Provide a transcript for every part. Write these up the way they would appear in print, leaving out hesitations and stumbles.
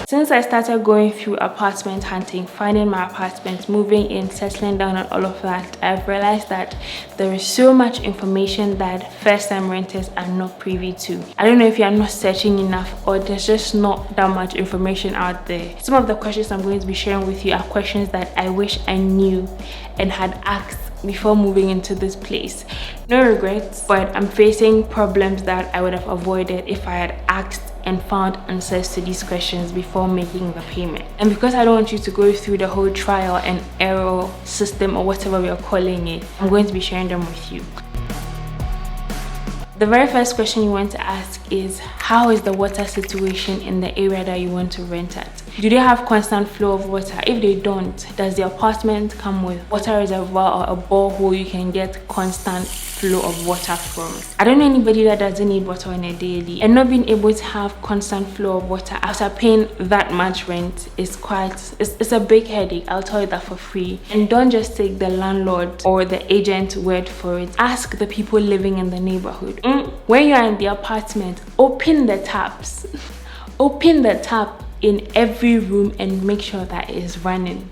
Since I started going through apartment hunting, finding my apartment, moving in, settling down and all of that, I've realized that there is so much information that first-time renters are not privy to. I don't know if you're not searching enough or there's just not that much information out there. Some of the questions I'm going to be sharing with you are questions that I wish I knew and had asked before moving into this place. No regrets, but I'm facing problems that I would have avoided if I had asked and found answers to these questions before making the payment. And because I don't want you to go through the whole trial and error system or whatever we are calling it, I'm going to be sharing them with you. The very first question you want to ask is, how is the water situation in the area that you want to rent at? Do they have constant flow of water? If they don't, does the apartment come with water reservoir or a borehole you can get constant flow of water from? I don't know anybody that doesn't need water on a daily, and not being able to have constant flow of water after paying that much rent is it's a big headache. I'll tell you that for free. And don't just take the landlord or the agent's word for it. Ask the people living in the neighborhood. When you're in the apartment, open the taps. Open the tap in every room and make sure that it is running.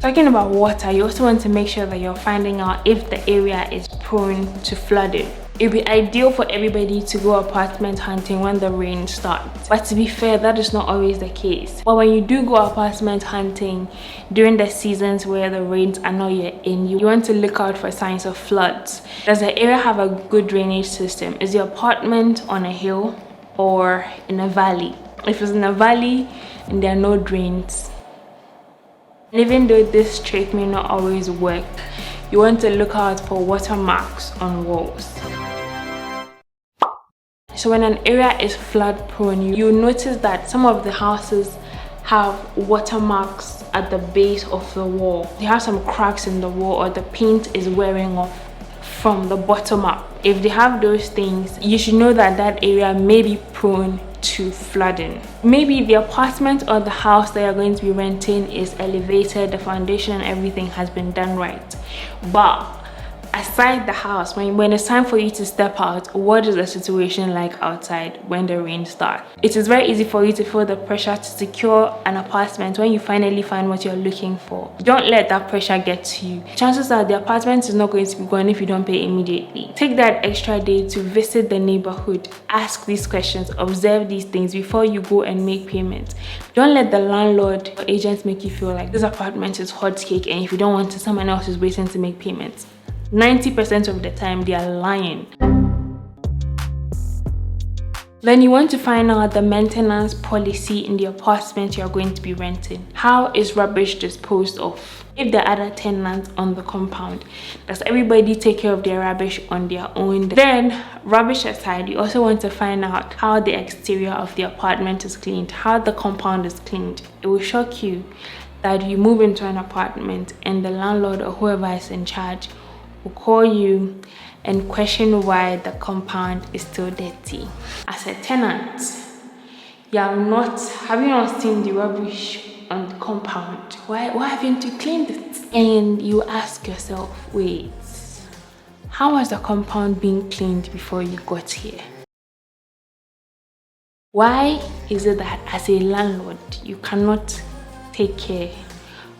Talking about water, you also want to make sure that you're finding out if the area is prone to flooding. It would be ideal for everybody to go apartment hunting when the rain starts. But to be fair, that is not always the case. But when you do go apartment hunting during the seasons where the rains are not yet in, you want to look out for signs of floods. Does the area have a good drainage system? Is the apartment on a hill or in a valley? If it's in a valley and there are no drains, and even though this trick may not always work, you want to look out for watermarks on walls. So when an area is flood prone, you notice that some of the houses have watermarks at the base of the wall. They have some cracks in the wall, or the paint is wearing off from the bottom up. If they have those things, you should know that that area may be prone to flooding. Maybe the apartment or the house that you're going to be renting is elevated, the foundation and everything has been done right. But aside the house, when it's time for you to step out, what is the situation like outside when the rain starts? It is very easy for you to feel the pressure to secure an apartment when you finally find what you're looking for. Don't let that pressure get to you. Chances are the apartment is not going to be gone if you don't pay immediately. Take that extra day to visit the neighborhood, ask these questions, observe these things before you go and make payments. Don't let the landlord or agents make you feel like this apartment is hot cake and if you don't want it, someone else is waiting to make payments. 90% of the time they are lying. Then you want to find out the maintenance policy in the apartment you're going to be renting. How is rubbish disposed of? If there are other tenants on the compound, does everybody take care of their rubbish on their own? Then, rubbish aside, you also want to find out how the exterior of the apartment is cleaned, how the compound is cleaned. It will shock you that you move into an apartment and the landlord or whoever is in charge will call you and question why the compound is still dirty. As a tenant, have you not seen the rubbish on the compound? Why haven't you cleaned it? And you ask yourself, wait, how was the compound being cleaned before you got here? Why is it that as a landlord you cannot take care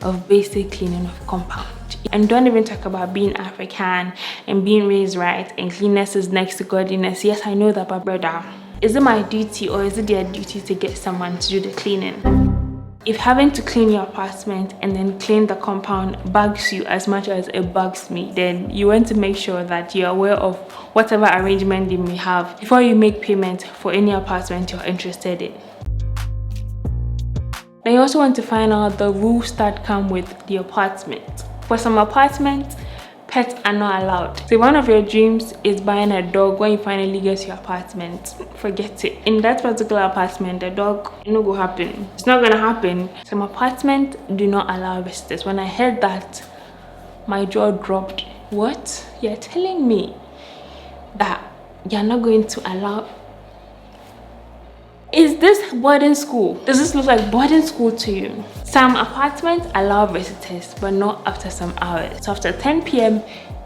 of basic cleaning of compound? And don't even talk about being African and being raised right and cleanliness is next to godliness. Yes, I know that, but brother, is it my duty or is it their duty to get someone to do the cleaning? If having to clean your apartment and then clean the compound bugs you as much as it bugs me, then you want to make sure that you're aware of whatever arrangement they may have before you make payment for any apartment you're interested in. Then you also want to find out the rules that come with the apartment. For some apartments, pets are not allowed. So if one of your dreams is buying a dog when you finally get to your apartment, forget it. In that particular apartment, the dog no go happen. It's not gonna happen. Some apartments do not allow visitors. When I heard that, my jaw dropped. What? You're telling me that you're not going to allow? Is this boarding school? Does this look like boarding school to you? Some apartments allow visitors, but not after some hours. So after 10 p.m.,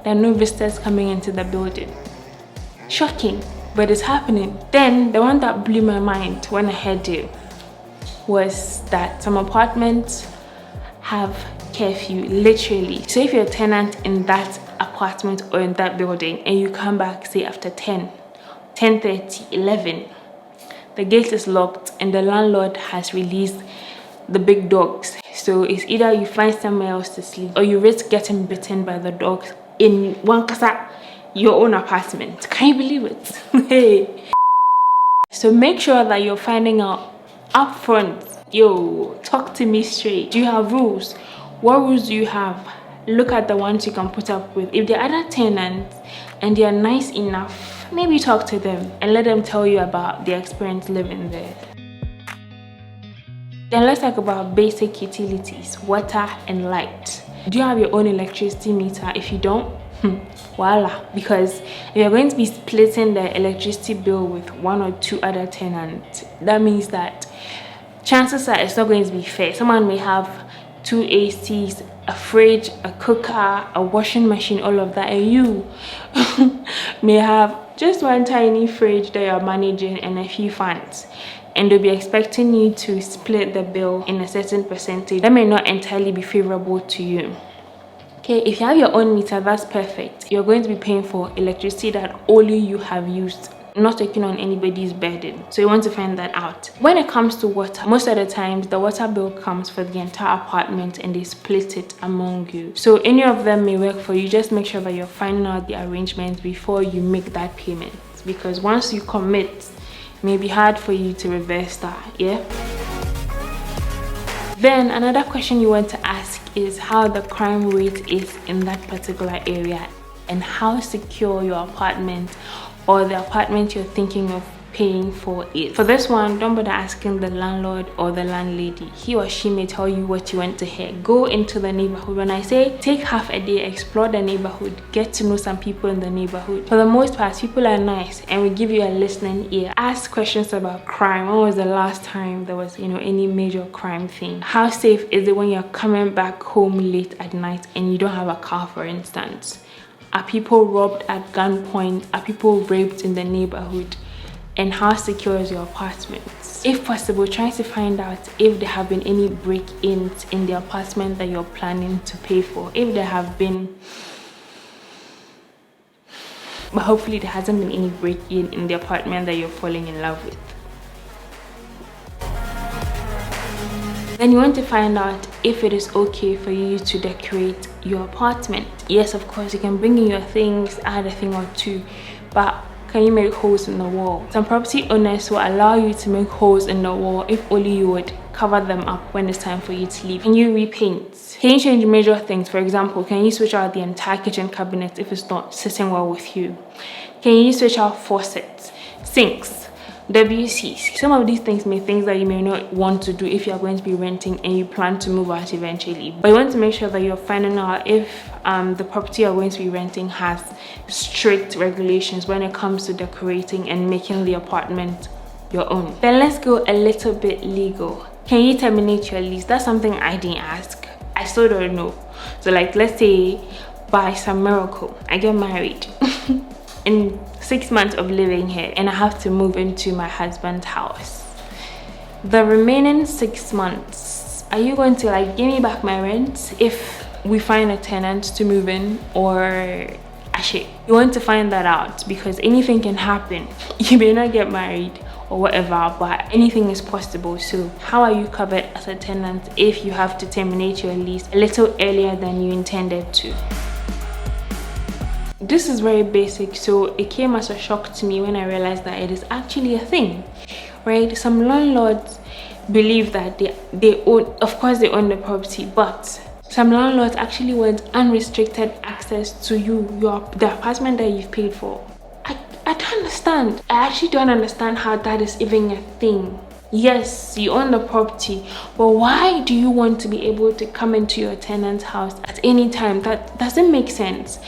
there are no visitors coming into the building. Shocking. but it's happening. Then the one that blew my mind when I heard it was that some apartments have curfew, literally. So if you're a tenant in that apartment or in that building and you come back, say after 10:30, 11, the gate is locked and the landlord has released the big dogs. So it's either you find somewhere else to sleep or you risk getting bitten by the dogs in your own apartment. Can you believe it? Hey. So make sure that you're finding out up front. Yo, talk to me straight. Do you have rules? What rules do you have? Look at the ones you can put up with. If they're other tenants and they're nice enough, maybe talk to them and let them tell you about their experience living there. Then let's talk about basic utilities, water and light. Do you have your own electricity meter? If you don't, voila, because if you're going to be splitting the electricity bill with one or two other tenants, that means that chances are it's not going to be fair. Someone may have 2 ACs, a fridge, a cooker, a washing machine, all of that, and you may have just one tiny fridge that you're managing and a few fans, and they'll be expecting you to split the bill in a certain percentage. That may not entirely be favorable to you. Okay, if you have your own meter, that's perfect. You're going to be paying for electricity that only you have used, not taking on anybody's burden. So you want to find that out. When it comes to water, most of the times the water bill comes for the entire apartment and they split it among you. So any of them may work for you. Just make sure that you're finding out the arrangements before you make that payment, because once you commit, it may be hard for you to reverse that. Yeah. Then another question you want to ask is how the crime rate is in that particular area and how secure your apartment or the apartment you're thinking of paying for is. For this one, don't bother asking the landlord or the landlady. He or she may tell you what you want to hear. Go into the neighborhood. When I say take half a day, explore the neighborhood, get to know some people in the neighborhood. For the most part, people are nice and will give you a listening ear. Ask questions about crime. When was the last time there was, any major crime thing? How safe is it when you're coming back home late at night and you don't have a car, for instance? Are people robbed at gunpoint? Are people raped in the neighborhood? And how secure is your apartment? If possible, try to find out if there have been any break-ins in the apartment that you're planning to pay for. If there have been, but hopefully there hasn't been any break-in in the apartment that you're falling in love with. Then you want to find out if it is okay for you to decorate your apartment. Yes, of course, you can bring in your things, add a thing or two, but can you make holes in the wall? Some property owners will allow you to make holes in the wall if only you would cover them up when it's time for you to leave. Can you repaint? Can you change major things? For example, can you switch out the entire kitchen cabinet if it's not sitting well with you? Can you switch out faucets, sinks, WCs? Some of these things may be things that you may not want to do if you're going to be renting and you plan to move out eventually. But you want to make sure that you're finding out if the property you're going to be renting has strict regulations when it comes to decorating and making the apartment your own. Then let's go a little bit legal. Can you terminate your lease? That's something I didn't ask. I still don't know. So like, let's say by some miracle I get married in 6 months of living here and I have to move into my husband's house. The remaining 6 months, are you going to give me back my rent if we find a tenant to move in, or actually you want to find that out because anything can happen. You may not get married or whatever, but anything is possible. So how are you covered as a tenant if you have to terminate your lease a little earlier than you intended to? This is very basic, so it came as a shock to me when I realized that it is actually a thing, right? Some landlords believe that they own, of course they own the property, but some landlords actually want unrestricted access to the apartment that you've paid for. I don't understand. I actually don't understand how that is even a thing. Yes, you own the property, but why do you want to be able to come into your tenant's house at any time? That doesn't make sense.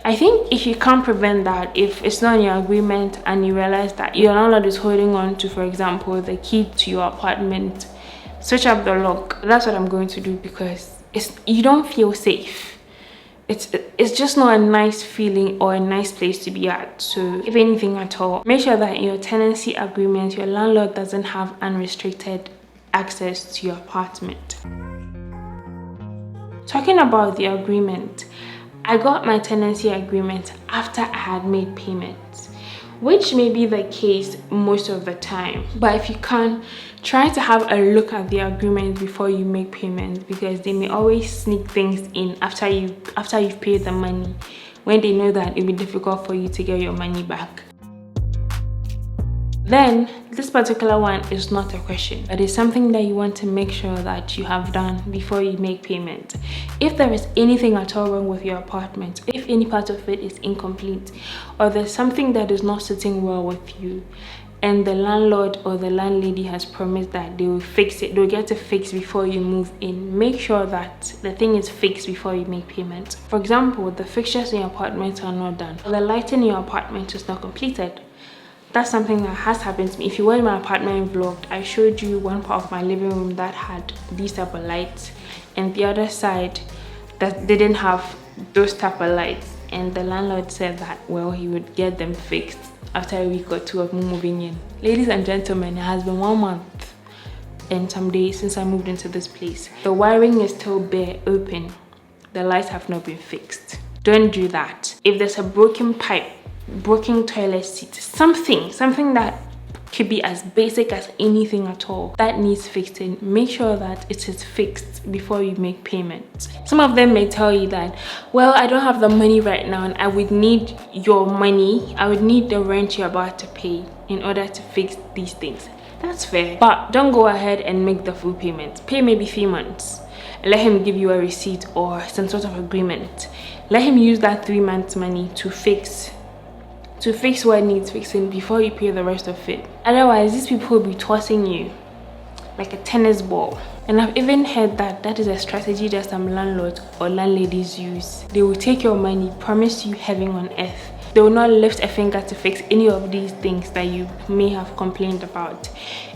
I think if you can't prevent that, if it's not in your agreement and you realize that your landlord is holding on to, for example, the key to your apartment, switch up the lock. That's what I'm going to do, because you don't feel safe it's just not a nice feeling or a nice place to be at. So if anything at all, make sure that in your tenancy agreement your landlord doesn't have unrestricted access to your apartment. Talking about the agreement, I got my tenancy agreement after I had made payments, which may be the case most of the time. But if you can, try to have a look at the agreement before you make payments, because they may always sneak things in after you've paid the money, when they know that it'll be difficult for you to get your money back. Then this particular one is not a question, but it's something that you want to make sure that you have done before you make payment. If there is anything at all wrong with your apartment, if any part of it is incomplete, or there's something that is not sitting well with you, and the landlord or the landlady has promised that they will fix it, they'll get it fixed before you move in, make sure that the thing is fixed before you make payment. For example, the fixtures in your apartment are not done, or the lighting in your apartment is not completed. That's something that has happened to me. If you were in my apartment vlog, I showed you one part of my living room that had these type of lights, and the other side that didn't have those type of lights. And the landlord said that, well, he would get them fixed after a week or two of moving in. Ladies and gentlemen, it has been 1 month and some days since I moved into this place. The wiring is still bare open. The lights have not been fixed. Don't do that. If there's a broken pipe, broken toilet seat, something that could be as basic as anything at all that needs fixing, make sure that it is fixed before you make payment. Some of them may tell you that, well, I don't have the money right now and I would need your money, I would need the rent you're about to pay in order to fix these things. That's fair, but don't go ahead and make the full payment. Pay maybe 3 months. Let him give you a receipt or some sort of agreement. Let him use that 3 months money to fix what needs fixing before you pay the rest of it. Otherwise, these people will be tossing you like a tennis ball. And I've even heard that that is a strategy that some landlords or landladies use. They will take your money, promise you heaven on earth. They will not lift a finger to fix any of these things that you may have complained about.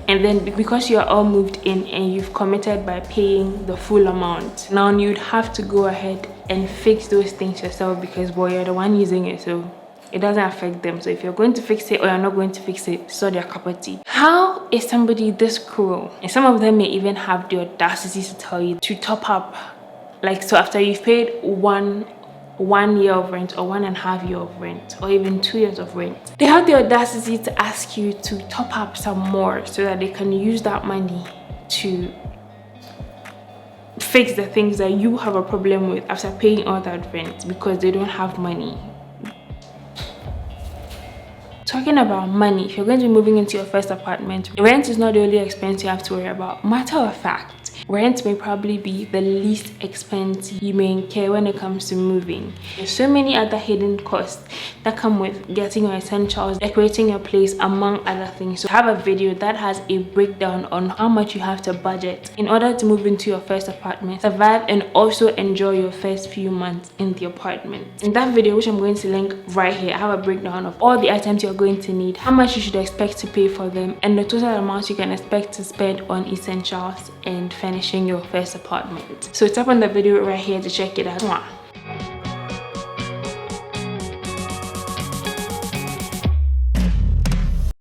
And then because you are all moved in and you've committed by paying the full amount, now you'd have to go ahead and fix those things yourself, because, well, you're the one using it, so it doesn't affect them. So if you're going to fix it or you're not going to fix it, so their cup of tea. How is somebody this cruel? And some of them may even have the audacity to tell you to top up. Like, so after you've paid one year of rent or 1.5 years of rent or even 2 years of rent, they have the audacity to ask you to top up some more so that they can use that money to fix the things that you have a problem with after paying all that rent, because they don't have money. Talking about money, if you're going to be moving into your first apartment, rent is not the only expense you have to worry about. Matter of fact, rent may probably be the least expense you may incur when it comes to moving. There's so many other hidden costs that come with getting your essentials, decorating your place, among other things. So I have a video that has a breakdown on how much you have to budget in order to move into your first apartment, survive, and also enjoy your first few months in the apartment. In that video, which I'm going to link right here, I have a breakdown of all the items you're going to need, how much you should expect to pay for them, and the total amount you can expect to spend on essentials and finishing your first apartment. So tap on the video right here to check it out.